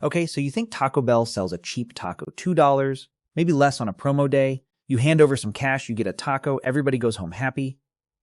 Okay, so you think Taco Bell sells a cheap taco, $2, maybe less on a promo day. You hand over some cash, you get a taco, everybody goes home happy.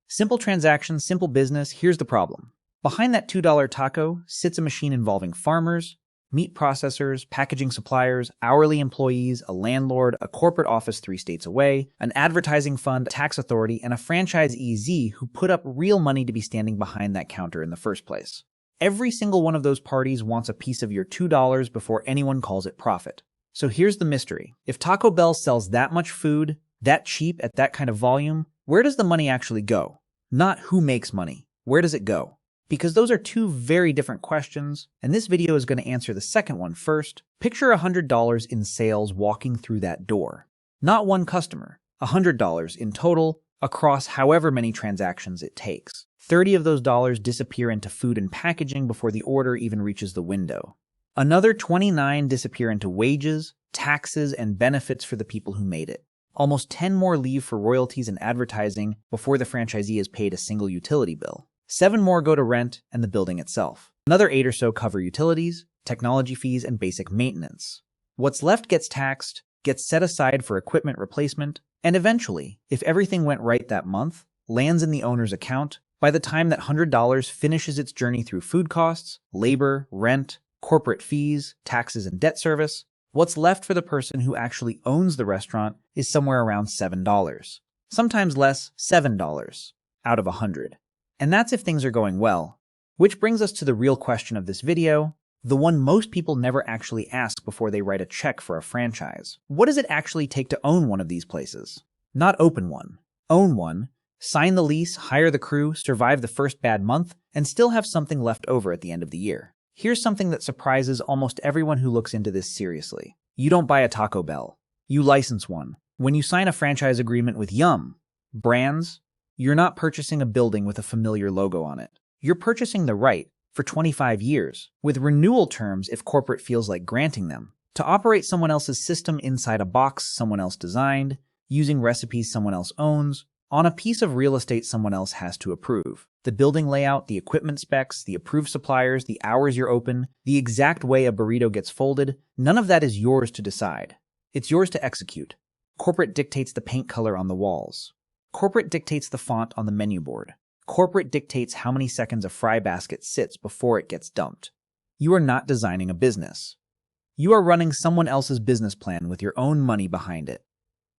Simple transaction, simple business. Here's the problem. Behind that $2 taco sits a machine involving farmers, meat processors, packaging suppliers, hourly employees, a landlord, a corporate office 3 states away, an advertising fund, a tax authority, and a franchisee who put up real money to be standing behind that counter in the first place. Every single one of those parties wants a piece of your $2 before anyone calls it profit. So here's the mystery. If Taco Bell sells that much food, that cheap, at that kind of volume, where does the money actually go? Not who makes money. Where does it go? Because those are two very different questions, and this video is going to answer the second one first. Picture $100 in sales walking through that door. Not one customer, $100 in total across however many transactions it takes. 30 of those dollars disappear into food and packaging before the order even reaches the window. Another 29 disappear into wages, taxes, and benefits for the people who made it. Almost 10 more leave for royalties and advertising before the franchisee is paid a single utility bill. 7 more go to rent and the building itself. Another 8 or so cover utilities, technology fees, and basic maintenance. What's left gets taxed, gets set aside for equipment replacement, and eventually, if everything went right that month, lands in the owner's account by the time that $100 finishes its journey through food costs, labor, rent, corporate fees, taxes, and debt service. What's left for the person who actually owns the restaurant is somewhere around $7. Sometimes less, $7 out of 100. And that's if things are going well. Which brings us to the real question of this video, the one most people never actually ask before they write a check for a franchise. What does it actually take to own one of these places? Not open one. Own one, sign the lease, hire the crew, survive the first bad month, and still have something left over at the end of the year. Here's something that surprises almost everyone who looks into this seriously. You don't buy a Taco Bell. You license one. When you sign a franchise agreement with Yum Brands, you're not purchasing a building with a familiar logo on it. You're purchasing the right, for 25 years, with renewal terms if corporate feels like granting them, to operate someone else's system inside a box someone else designed, using recipes someone else owns, on a piece of real estate someone else has to approve. The building layout, the equipment specs, the approved suppliers, the hours you're open, the exact way a burrito gets folded, none of that is yours to decide. It's yours to execute. Corporate dictates the paint color on the walls. Corporate dictates the font on the menu board. Corporate dictates how many seconds a fry basket sits before it gets dumped. You are not designing a business. You are running someone else's business plan with your own money behind it.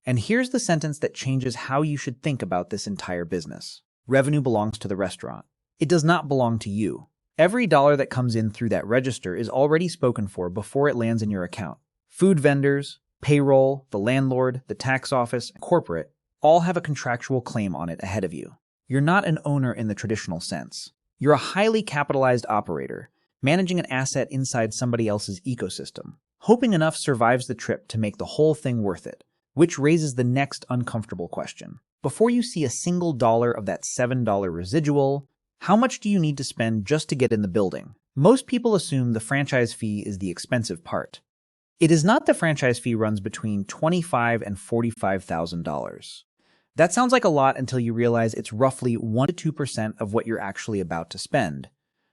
And here's the sentence that changes how you should think about this entire business. Revenue belongs to the restaurant. It does not belong to you. Every dollar that comes in through that register is already spoken for before it lands in your account. Food vendors, payroll, the landlord, the tax office, and corporate all have a contractual claim on it ahead of you. You're not an owner in the traditional sense. You're a highly capitalized operator, managing an asset inside somebody else's ecosystem. Hoping enough survives the trip to make the whole thing worth it, which raises the next uncomfortable question. Before you see a single dollar of that $7 residual, how much do you need to spend just to get in the building? Most people assume the franchise fee is the expensive part. It is not. The franchise fee runs between $25,000 and $45,000. That sounds like a lot until you realize it's roughly 1 to 2% of what you're actually about to spend.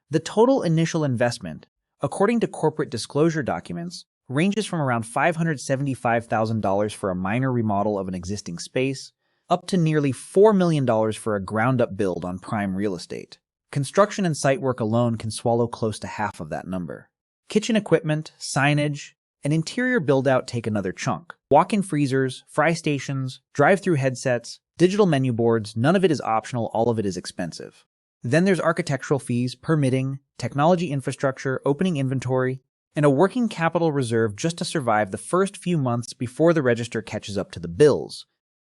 The total initial investment, according to corporate disclosure documents, ranges from around $575,000 for a minor remodel of an existing space, up to nearly $4 million for a ground-up build on prime real estate. Construction and site work alone can swallow close to half of that number. Kitchen equipment, signage, and interior build-out take another chunk. Walk-in freezers, fry stations, drive-through headsets, digital menu boards, none of it is optional, all of it is expensive. Then there's architectural fees, permitting, technology infrastructure, opening inventory, and a working capital reserve just to survive the first few months before the register catches up to the bills.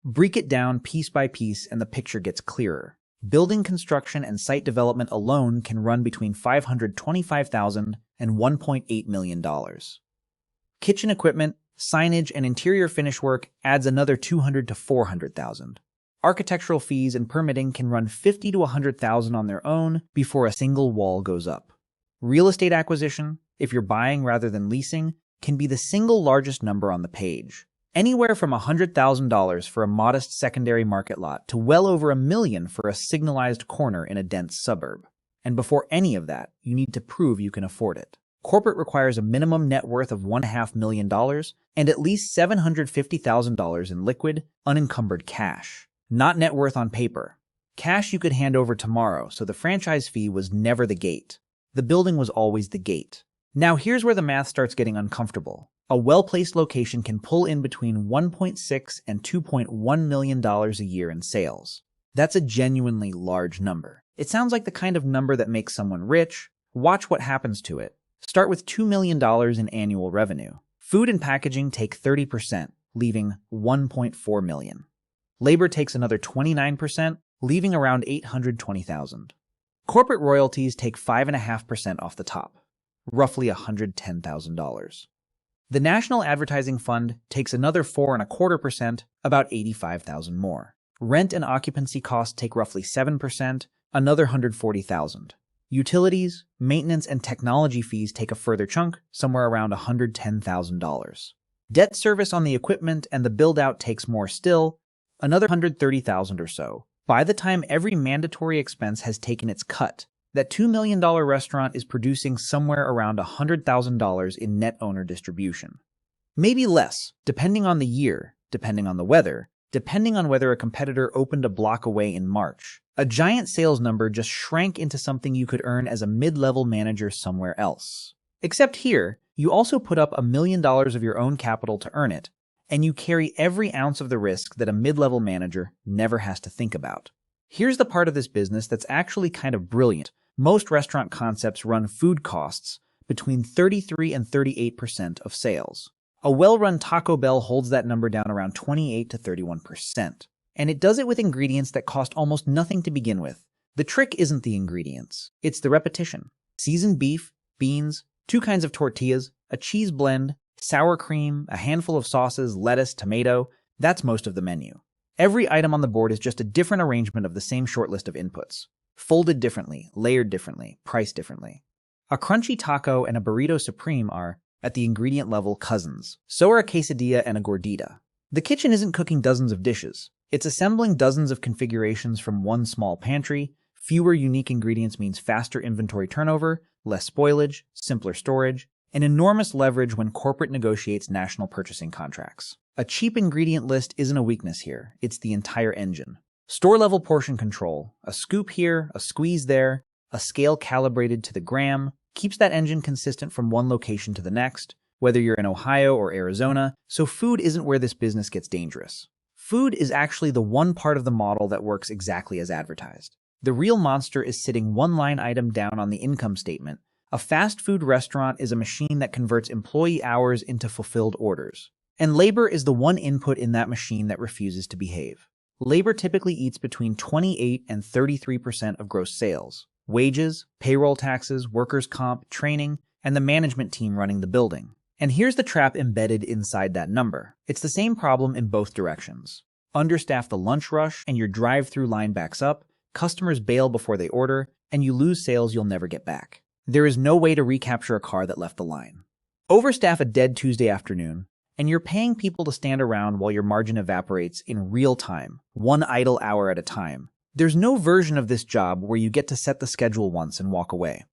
Break it down piece by piece and the picture gets clearer. Building construction and site development alone can run between $525,000 and $1.8 million. Kitchen equipment, signage, and interior finish work adds another $200,000 to $400,000. Architectural fees and permitting can run $50,000 to $100,000 on their own before a single wall goes up. Real estate acquisition, if you're buying rather than leasing, can be the single largest number on the page. Anywhere from $100,000 for a modest secondary market lot to well over $1 million for a signalized corner in a dense suburb. And before any of that, you need to prove you can afford it. Corporate requires a minimum net worth of $1.5 million and at least $750,000 in liquid, unencumbered cash. Not net worth on paper. Cash you could hand over tomorrow, so the franchise fee was never the gate. The building was always the gate. Now here's where the math starts getting uncomfortable. A well-placed location can pull in between $1.6 and $2.1 million a year in sales. That's a genuinely large number. It sounds like the kind of number that makes someone rich. Watch what happens to it. Start with $2 million in annual revenue. Food and packaging take 30%, leaving $1.4 million. Labor takes another 29%, leaving around $820,000. Corporate royalties take 5.5% off the top, roughly $110,000. The National Advertising Fund takes another 4.25%, about $85,000 more. Rent and occupancy costs take roughly 7%, another $140,000. Utilities, maintenance, and technology fees take a further chunk, somewhere around $110,000. Debt service on the equipment and the build-out takes more still, another $130,000 or so. By the time every mandatory expense has taken its cut, that $2 million restaurant is producing somewhere around $100,000 in net owner distribution. Maybe less, depending on the year, depending on the weather, depending on whether a competitor opened a block away in March. A giant sales number just shrank into something you could earn as a mid-level manager somewhere else. Except here, you also put up $1 million of your own capital to earn it, and you carry every ounce of the risk that a mid-level manager never has to think about. Here's the part of this business that's actually kind of brilliant. Most restaurant concepts run food costs between 33 and 38% of sales. A well-run Taco Bell holds that number down around 28 to 31%. And it does it with ingredients that cost almost nothing to begin with. The trick isn't the ingredients, it's the repetition. Seasoned beef, beans, 2 kinds of tortillas, a cheese blend, sour cream, a handful of sauces, lettuce, tomato. That's most of the menu. Every item on the board is just a different arrangement of the same short list of inputs. Folded differently, layered differently, priced differently. A crunchy taco and a burrito supreme are, at the ingredient level, cousins. So are a quesadilla and a gordita. The kitchen isn't cooking dozens of dishes. It's assembling dozens of configurations from one small pantry. Fewer unique ingredients means faster inventory turnover, less spoilage, simpler storage, and enormous leverage when corporate negotiates national purchasing contracts. A cheap ingredient list isn't a weakness here, it's the entire engine. Store-level portion control, a scoop here, a squeeze there, a scale calibrated to the gram, keeps that engine consistent from one location to the next, whether you're in Ohio or Arizona, so food isn't where this business gets dangerous. Food is actually the one part of the model that works exactly as advertised. The real monster is sitting one line item down on the income statement. A fast food restaurant is a machine that converts employee hours into fulfilled orders. And labor is the one input in that machine that refuses to behave. Labor typically eats between 28 and 33% of gross sales. Wages, payroll taxes, workers' comp, training, and the management team running the building. And here's the trap embedded inside that number. It's the same problem in both directions. Understaff the lunch rush and your drive-through line backs up, customers bail before they order, and you lose sales you'll never get back. There is no way to recapture a car that left the line. Overstaff a dead Tuesday afternoon, and you're paying people to stand around while your margin evaporates in real time, one idle hour at a time. There's no version of this job where you get to set the schedule once and walk away.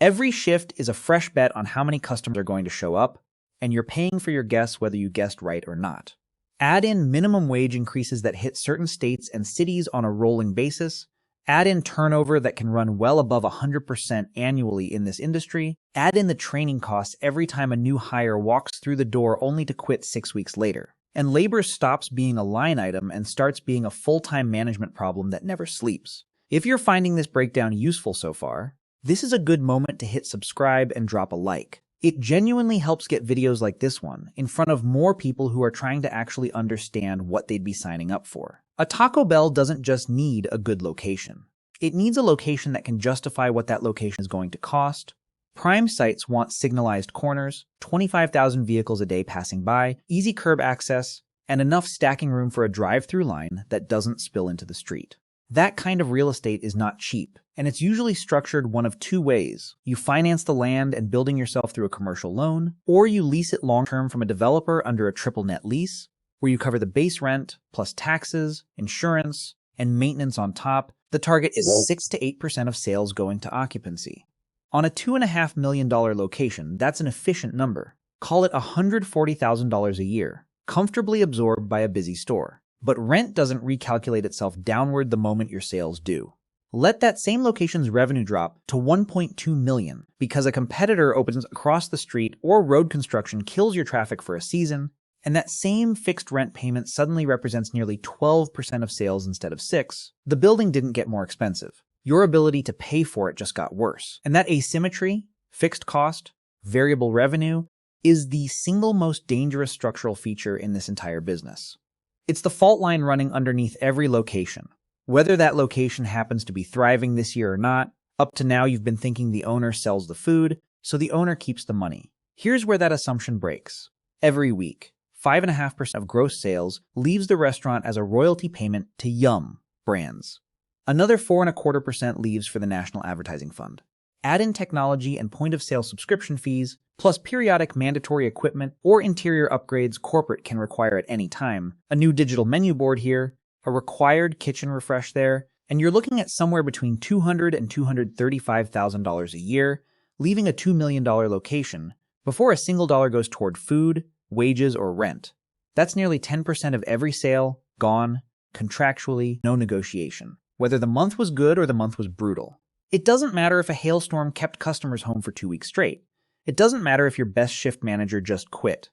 Every shift is a fresh bet on how many customers are going to show up, and you're paying for your guess whether you guessed right or not. Add in minimum wage increases that hit certain states and cities on a rolling basis. Add in turnover that can run well above 100% annually in this industry. Add in the training costs every time a new hire walks through the door only to quit 6 weeks later. And labor stops being a line item and starts being a full-time management problem that never sleeps. If you're finding this breakdown useful so far, this is a good moment to hit subscribe and drop a like. It genuinely helps get videos like this one in front of more people who are trying to actually understand what they'd be signing up for. A Taco Bell doesn't just need a good location. It needs a location that can justify what that location is going to cost. Prime sites want signalized corners, 25,000 vehicles a day passing by, easy curb access, and enough stacking room for a drive-through line that doesn't spill into the street. That kind of real estate is not cheap, and it's usually structured one of 2 ways. You finance the land and building yourself through a commercial loan, or you lease it long-term from a developer under a triple net lease, where you cover the base rent, plus taxes, insurance, and maintenance on top. The target is 6 to 8% of sales going to occupancy. On a $2.5 million location, that's an efficient number. Call it $140,000 a year, comfortably absorbed by a busy store. But rent doesn't recalculate itself downward the moment your sales do. Let that same location's revenue drop to $1.2 million because a competitor opens across the street or road construction kills your traffic for a season, and that same fixed rent payment suddenly represents nearly 12% of sales instead of 6%. The building didn't get more expensive. Your ability to pay for it just got worse. And that asymmetry, fixed cost, variable revenue, is the single most dangerous structural feature in this entire business. It's the fault line running underneath every location. Whether that location happens to be thriving this year or not, up to now you've been thinking the owner sells the food, so the owner keeps the money. Here's where that assumption breaks. Every week, 5.5% of gross sales leaves the restaurant as a royalty payment to Yum Brands. Another 4.25% leaves for the National Advertising Fund. Add in technology and point-of-sale subscription fees, plus periodic mandatory equipment or interior upgrades corporate can require at any time, a new digital menu board here, a required kitchen refresh there, and you're looking at somewhere between $200,000 and $235,000 a year, leaving a $2 million location, before a single dollar goes toward food, wages, or rent. That's nearly 10% of every sale, gone, contractually, no negotiation, whether the month was good or the month was brutal. It doesn't matter if a hailstorm kept customers home for 2 weeks straight. It doesn't matter if your best shift manager just quit.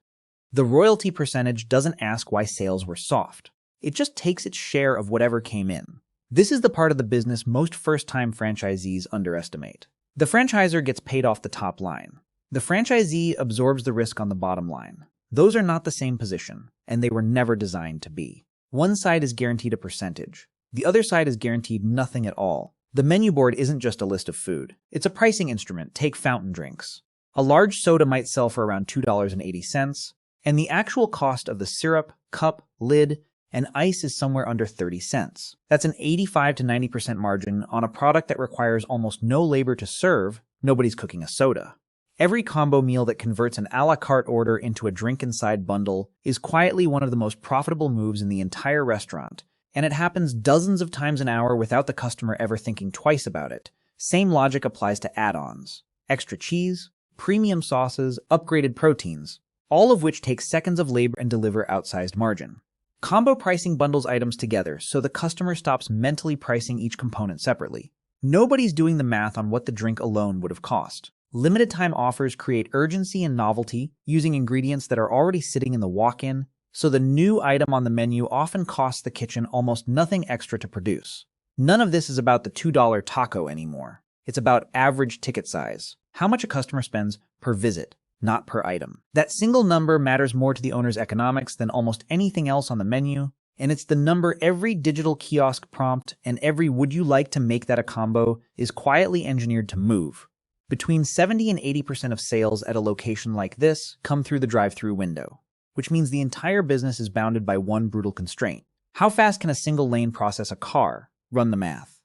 The royalty percentage doesn't ask why sales were soft. It just takes its share of whatever came in. This is the part of the business most first-time franchisees underestimate. The franchisor gets paid off the top line. The franchisee absorbs the risk on the bottom line. Those are not the same position, and they were never designed to be. One side is guaranteed a percentage. The other side is guaranteed nothing at all. The menu board isn't just a list of food. It's a pricing instrument. Take fountain drinks. A large soda might sell for around $2.80, and the actual cost of the syrup, cup, lid, and ice is somewhere under 30 cents. That's an 85 to 90% margin on a product that requires almost no labor to serve. Nobody's cooking a soda. Every combo meal that converts an a la carte order into a drink-inside bundle is quietly one of the most profitable moves in the entire restaurant, and it happens dozens of times an hour without the customer ever thinking twice about it. Same logic applies to add-ons. Extra cheese, premium sauces, upgraded proteins, all of which take seconds of labor and deliver outsized margin. Combo pricing bundles items together so the customer stops mentally pricing each component separately. Nobody's doing the math on what the drink alone would have cost. Limited time offers create urgency and novelty using ingredients that are already sitting in the walk-in, so the new item on the menu often costs the kitchen almost nothing extra to produce. None of this is about the $2 taco anymore. It's about average ticket size, how much a customer spends per visit, not per item. That single number matters more to the owner's economics than almost anything else on the menu, and it's the number every digital kiosk prompt and every "would you like to make that a combo" is quietly engineered to move. Between 70 and 80% of sales at a location like this come through the drive-through window, which means the entire business is bounded by one brutal constraint. How fast can a single lane process a car? Run the math.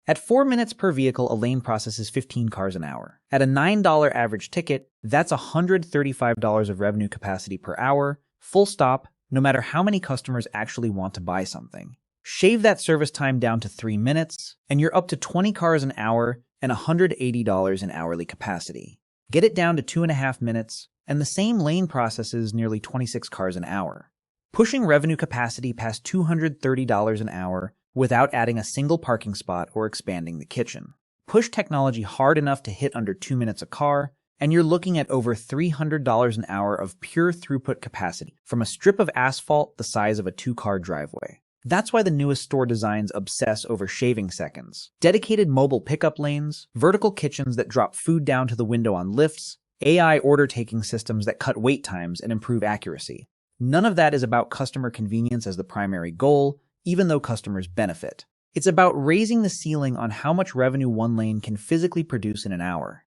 At 4 minutes per vehicle, a lane processes 15 cars an hour. At a $9 average ticket, that's $135 of revenue capacity per hour, full stop, no matter how many customers actually want to buy something. Shave that service time down to 3 minutes, and you're up to 20 cars an hour and $180 in hourly capacity. Get it down to 2.5 minutes, and the same lane processes nearly 26 cars an hour. Pushing revenue capacity past $230 an hour without adding a single parking spot or expanding the kitchen. Push technology hard enough to hit under 2 minutes a car, and you're looking at over $300 an hour of pure throughput capacity from a strip of asphalt the size of a 2-car driveway. That's why the newest store designs obsess over shaving seconds. Dedicated mobile pickup lanes, vertical kitchens that drop food down to the window on lifts, AI order-taking systems that cut wait times and improve accuracy. None of that is about customer convenience as the primary goal, even though customers benefit. It's about raising the ceiling on how much revenue one lane can physically produce in an hour.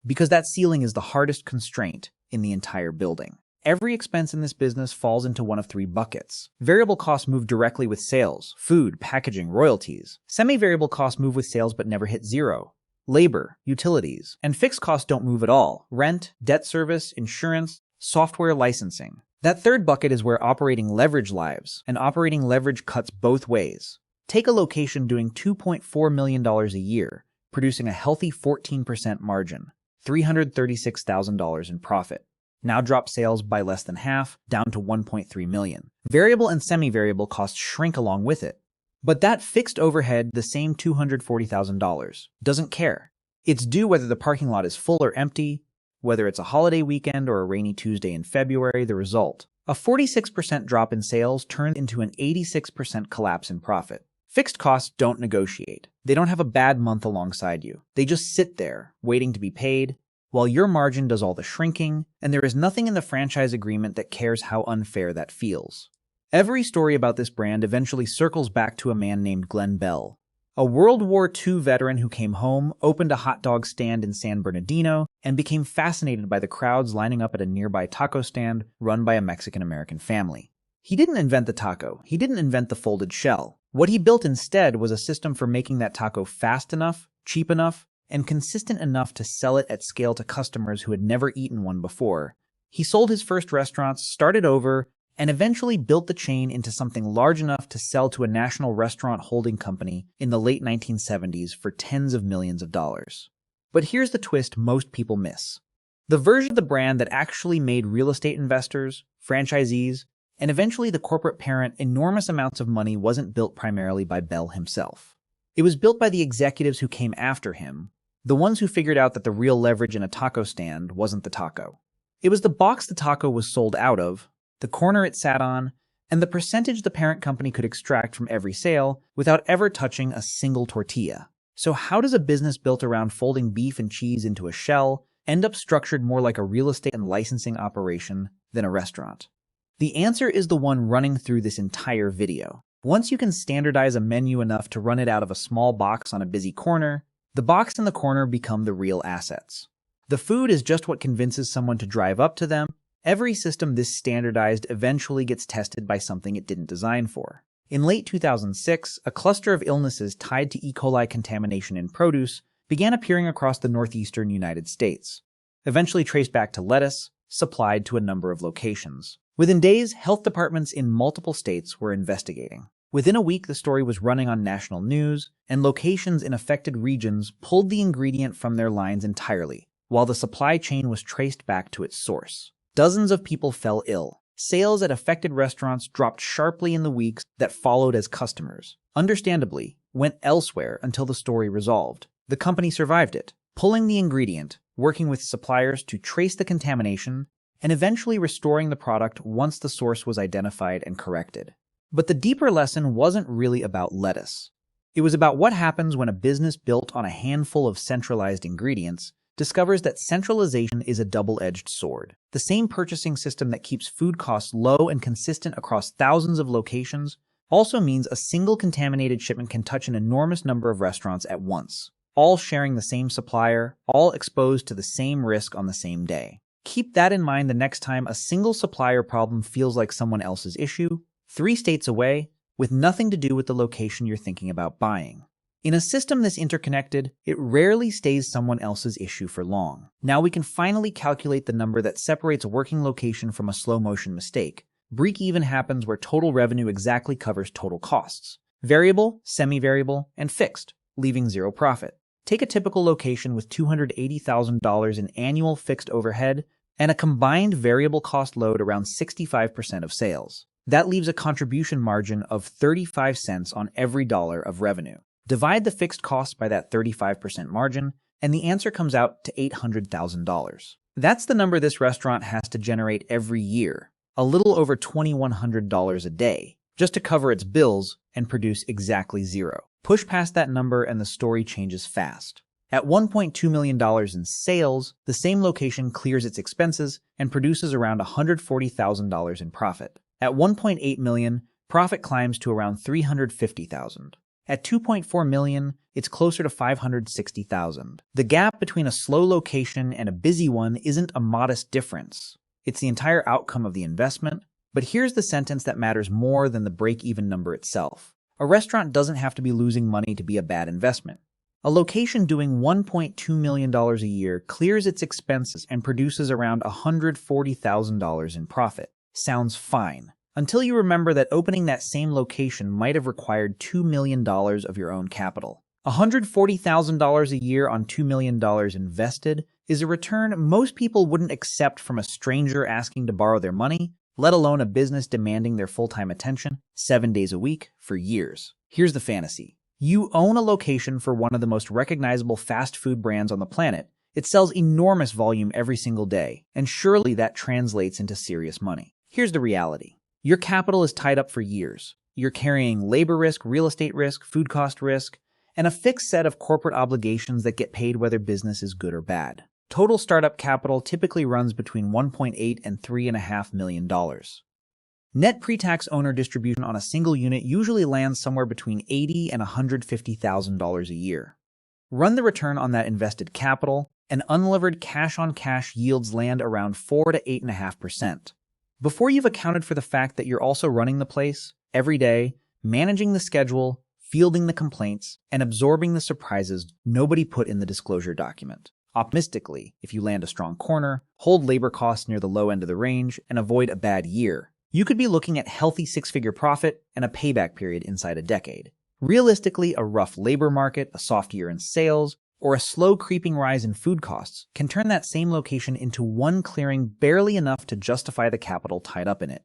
Because that ceiling is the hardest constraint in the entire building. Every expense in this business falls into one of 3 buckets. Variable costs move directly with sales: food, packaging, royalties. Semi-variable costs move with sales but never hit zero: labor, utilities. And fixed costs don't move at all: rent, debt service, insurance, software licensing. That third bucket is where operating leverage lives, and operating leverage cuts both ways. Take a location doing $2.4 million a year. producing a healthy 14% margin, $336,000 in profit. Now dropped sales by less than half, down to $1.3 million. Variable and semi-variable costs shrink along with it. But that fixed overhead, the same $240,000, doesn't care. It's due whether the parking lot is full or empty, whether it's a holiday weekend or a rainy Tuesday in February. The result: a 46% drop in sales turned into an 86% collapse in profit. Fixed costs don't negotiate. They don't have a bad month alongside you. They just sit there, waiting to be paid, while your margin does all the shrinking, and there is nothing in the franchise agreement that cares how unfair that feels. Every story about this brand eventually circles back to a man named Glenn Bell, a World War II veteran who came home, opened a hot dog stand in San Bernardino, and became fascinated by the crowds lining up at a nearby taco stand run by a Mexican-American family. He didn't invent the taco. He didn't invent the folded shell. What he built instead was a system for making that taco fast enough, cheap enough, and consistent enough to sell it at scale to customers who had never eaten one before. He sold his first restaurants, started over, and eventually built the chain into something large enough to sell to a national restaurant holding company in the late 1970s for tens of millions of dollars. But here's the twist most people miss. The version of the brand that actually made real estate investors, franchisees, and eventually the corporate parent enormous amounts of money wasn't built primarily by Bell himself. It was built by the executives who came after him, the ones who figured out that the real leverage in a taco stand wasn't the taco. It was the box the taco was sold out of, the corner it sat on, and the percentage the parent company could extract from every sale without ever touching a single tortilla. So how does a business built around folding beef and cheese into a shell end up structured more like a real estate and licensing operation than a restaurant? The answer is the one running through this entire video. Once you can standardize a menu enough to run it out of a small box on a busy corner, the box and the corner become the real assets. The food is just what convinces someone to drive up to them. Every system this standardized eventually gets tested by something it didn't design for. In late 2006, a cluster of illnesses tied to E. coli contamination in produce began appearing across the northeastern United States, eventually traced back to lettuce, supplied to a number of locations. Within days, health departments in multiple states were investigating. Within a week, the story was running on national news, and locations in affected regions pulled the ingredient from their lines entirely, while the supply chain was traced back to its source. Dozens of people fell ill. Sales at affected restaurants dropped sharply in the weeks that followed as customers, understandably, went elsewhere until the story resolved. The company survived it, pulling the ingredient, working with suppliers to trace the contamination, and eventually restoring the product once the source was identified and corrected. But the deeper lesson wasn't really about lettuce. It was about what happens when a business built on a handful of centralized ingredients discovers that centralization is a double-edged sword. The same purchasing system that keeps food costs low and consistent across thousands of locations also means a single contaminated shipment can touch an enormous number of restaurants at once, all sharing the same supplier, all exposed to the same risk on the same day. Keep that in mind the next time a single supplier problem feels like someone else's issue, 3 states away, with nothing to do with the location you're thinking about buying. In a system this interconnected, it rarely stays someone else's issue for long. Now we can finally calculate the number that separates a working location from a slow-motion mistake. Break-even happens where total revenue exactly covers total costs: variable, semi-variable, and fixed, leaving zero profit. Take a typical location with $280,000 in annual fixed overhead and a combined variable cost load around 65% of sales. That leaves a contribution margin of 35 cents on every dollar of revenue. Divide the fixed costs by that 35% margin, and the answer comes out to $800,000. That's the number this restaurant has to generate every year, a little over $2,100 a day, just to cover its bills and produce exactly zero. Push past that number and the story changes fast. At $1.2 million in sales, the same location clears its expenses and produces around $140,000 in profit. At $1.8 million, profit climbs to around $350,000. At $2.4 million, it's closer to $560,000. The gap between a slow location and a busy one isn't a modest difference. It's the entire outcome of the investment. But here's the sentence that matters more than the break-even number itself. A restaurant doesn't have to be losing money to be a bad investment. A location doing $1.2 million a year clears its expenses and produces around $140,000 in profit. Sounds fine. Until you remember that opening that same location might have required $2 million of your own capital. $140,000 a year on $2 million invested is a return most people wouldn't accept from a stranger asking to borrow their money, let alone a business demanding their full-time attention 7 days a week for years. Here's the fantasy. You own a location for one of the most recognizable fast food brands on the planet. It sells enormous volume every single day, and surely that translates into serious money. Here's the reality. Your capital is tied up for years. You're carrying labor risk, real estate risk, food cost risk, and a fixed set of corporate obligations that get paid whether business is good or bad. Total startup capital typically runs between $1.8 and $3.5 million. Net pre-tax owner distribution on a single unit usually lands somewhere between $80,000 and $150,000 a year. Run the return on that invested capital, and unlevered cash-on-cash yields land around 4 to 8.5%. Before you've accounted for the fact that you're also running the place every day, managing the schedule, fielding the complaints, and absorbing the surprises nobody put in the disclosure document. Optimistically, if you land a strong corner, hold labor costs near the low end of the range, and avoid a bad year, you could be looking at healthy six-figure profit and a payback period inside a decade. Realistically, a rough labor market, a soft year in sales, or a slow creeping rise in food costs can turn that same location into one clearing barely enough to justify the capital tied up in it.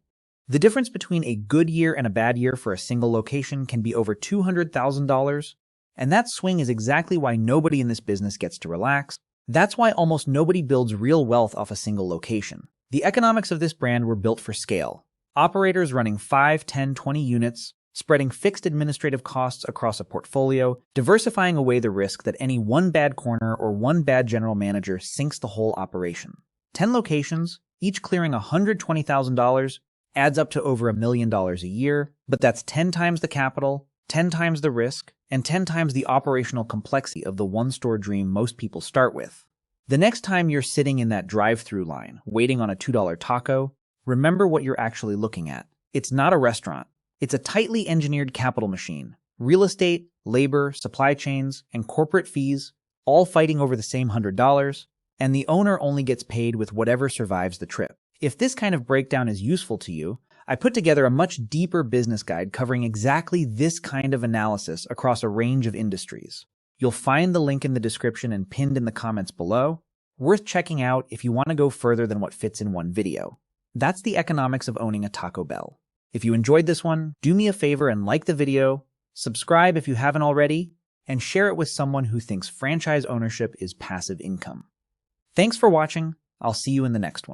The difference between a good year and a bad year for a single location can be over $200,000, and that swing is exactly why nobody in this business gets to relax. That's why almost nobody builds real wealth off a single location. The economics of this brand were built for scale. Operators running 5, 10, 20 units, spreading fixed administrative costs across a portfolio, diversifying away the risk that any one bad corner or one bad general manager sinks the whole operation. 10 locations, each clearing $120,000, adds up to over $1 million a year, but that's 10 times the capital, 10 times the risk, and 10 times the operational complexity of the one-store dream most people start with. The next time you're sitting in that drive-through line, waiting on a $2 taco, remember what you're actually looking at. It's not a restaurant. It's a tightly engineered capital machine. Real estate, labor, supply chains, and corporate fees, all fighting over the same $100, and the owner only gets paid with whatever survives the trip. If this kind of breakdown is useful to you, I put together a much deeper business guide covering exactly this kind of analysis across a range of industries. You'll find the link in the description and pinned in the comments below. Worth checking out if you want to go further than what fits in one video. That's the economics of owning a Taco Bell. If you enjoyed this one, do me a favor and like the video, subscribe if you haven't already, and share it with someone who thinks franchise ownership is passive income. Thanks for watching. I'll see you in the next one.